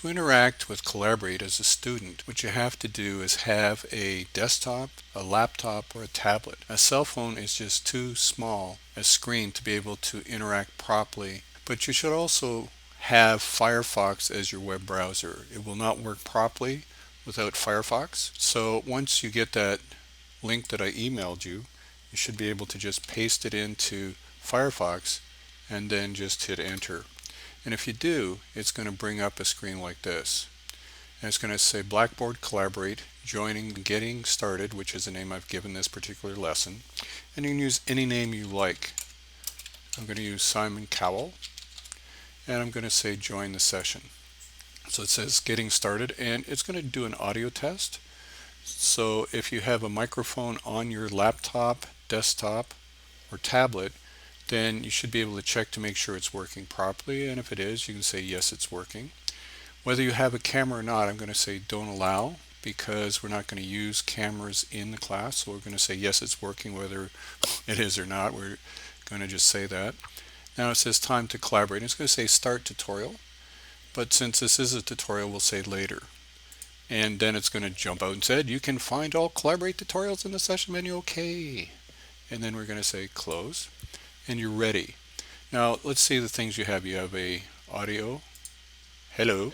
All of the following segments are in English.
To interact with Collaborate as a student, what you have to do is have a desktop, a laptop, or a tablet. A cell phone is just too small a screen to be able to interact properly, but you should also have Firefox as your web browser. It will not work properly without Firefox. So once you get that link that I emailed you, you should be able to just paste it into Firefox and then just hit enter. And if you do, it's going to bring up a screen like this. And it's going to say Blackboard Collaborate, joining, getting started, which is the name I've given this particular lesson. And you can use any name you like. I'm going to use Simon Cowell, and I'm going to say join the session. So it says getting started, and it's going to do an audio test. So if you have a microphone on your laptop, desktop, or tablet, then you should be able to check to make sure it's working properly, and if it is, you can say yes, it's working. Whether you have a camera or not, I'm going to say don't allow, because we're not going to use cameras in the class. So we're going to say yes, it's working, whether it is or not. We're going to just say that. Now it says time to collaborate. It's going to say start tutorial, but since this is a tutorial, we'll say later. And then it's going to jump out and said you can find all Collaborate tutorials in the session menu. Okay. And then we're going to say close, and you're ready. Now let's see the things you have. You have a audio, hello,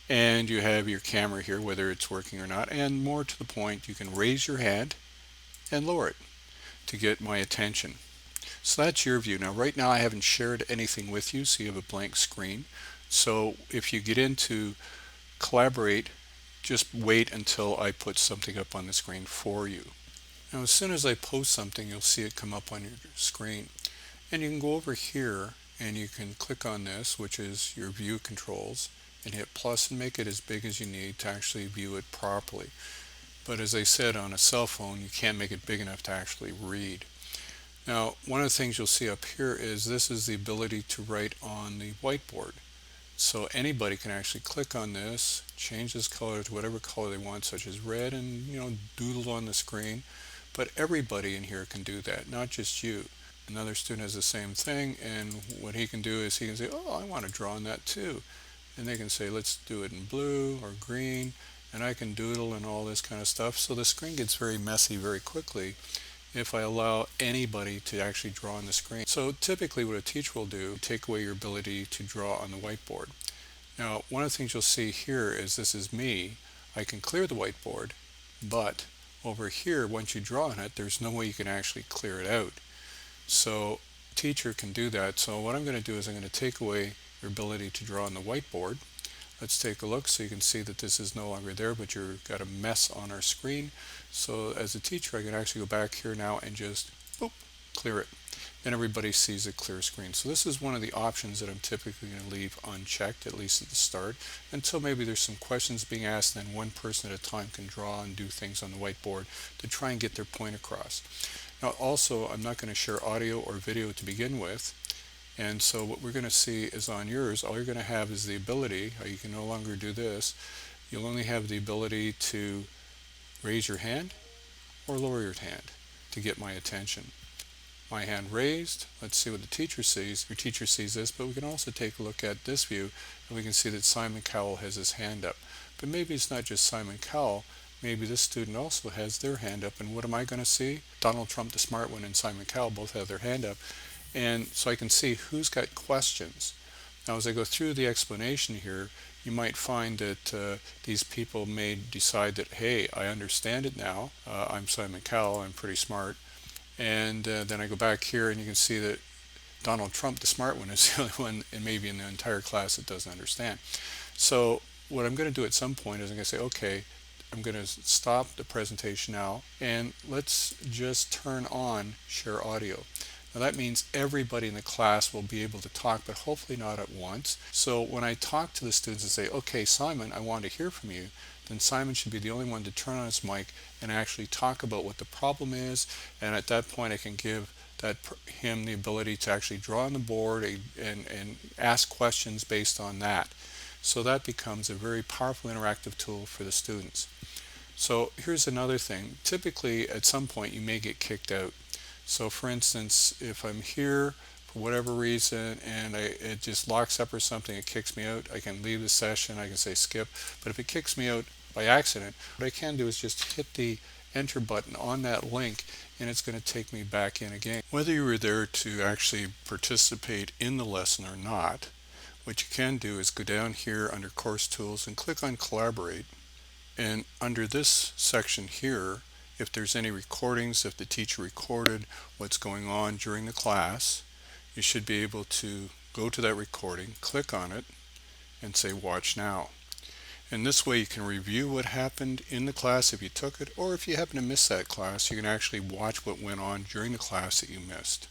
and you have your camera here, whether it's working or not, and more to the point, you can raise your hand and lower it to get my attention. So that's your view. Now right now I haven't shared anything with you, so you have a blank screen. So if you get into Collaborate, just wait until I put something up on the screen for you. Now as soon as I post something, you'll see it come up on your screen. And you can go over here and you can click on this, which is your view controls, and hit plus and make it as big as you need to actually view it properly. But as I said, on a cell phone, you can't make it big enough to actually read. Now, one of the things you'll see up here is this is the ability to write on the whiteboard. So anybody can actually click on this, change this color to whatever color they want, such as red, and doodle on the screen. But everybody in here can do that, not just you. Another student has the same thing, and what he can do is he can say, oh, I want to draw on that too. And they can say, let's do it in blue or green, and I can doodle and all this kind of stuff. So the screen gets very messy very quickly if I allow anybody to actually draw on the screen. So typically what a teacher will do, take away your ability to draw on the whiteboard. Now, one of the things you'll see here is this is me. I can clear the whiteboard, but over here, once you draw on it, there's no way you can actually clear it out. So teacher can do that. So what I'm going to do is I'm going to take away your ability to draw on the whiteboard. Let's take a look so you can see that this is no longer there, but you've got a mess on our screen. So as a teacher, I can actually go back here now and just boop, clear it. Then everybody sees a clear screen. So this is one of the options that I'm typically going to leave unchecked, at least at the start, until maybe there's some questions being asked, and then one person at a time can draw and do things on the whiteboard to try and get their point across. Now also, I'm not going to share audio or video to begin with. And so what we're going to see is on yours, all you're going to have is the ability, you can no longer do this, you'll only have the ability to raise your hand or lower your hand to get my attention. My hand raised, let's see what the teacher sees. Your teacher sees this, but we can also take a look at this view, and we can see that Simon Cowell has his hand up. But maybe it's not just Simon Cowell, maybe this student also has their hand up, and what am I going to see? Donald Trump, the smart one, and Simon Cowell both have their hand up. And so I can see who's got questions. Now as I go through the explanation here, you might find that these people may decide that, hey, I understand it now. I'm Simon Cowell, I'm pretty smart. And then I go back here and you can see that Donald Trump, the smart one, is the only one, and maybe in the entire class, that doesn't understand. So what I'm going to do at some point is I'm going to say, okay, I'm going to stop the presentation now, and let's just turn on share audio. Now that means everybody in the class will be able to talk, but hopefully not at once. So when I talk to the students and say, okay, Simon, I want to hear from you, then Simon should be the only one to turn on his mic and actually talk about what the problem is. And at that point, I can give him the ability to actually draw on the board and ask questions based on that. So that becomes a very powerful interactive tool for the students. So here's another thing. Typically, at some point, you may get kicked out. So for instance, if I'm here for whatever reason and it just locks up or something, it kicks me out, I can leave the session, I can say skip. But if it kicks me out by accident, what I can do is just hit the enter button on that link and it's going to take me back in again. Whether you were there to actually participate in the lesson or not, what you can do is go down here under course tools and click on collaborate, and under this section here, if there's any recordings, if the teacher recorded what's going on during the class, you should be able to go to that recording, click on it, and say watch now. And this way you can review what happened in the class if you took it, or if you happen to miss that class, you can actually watch what went on during the class that you missed.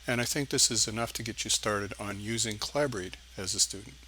And I think this is enough to get you started on using Collaborate as a student.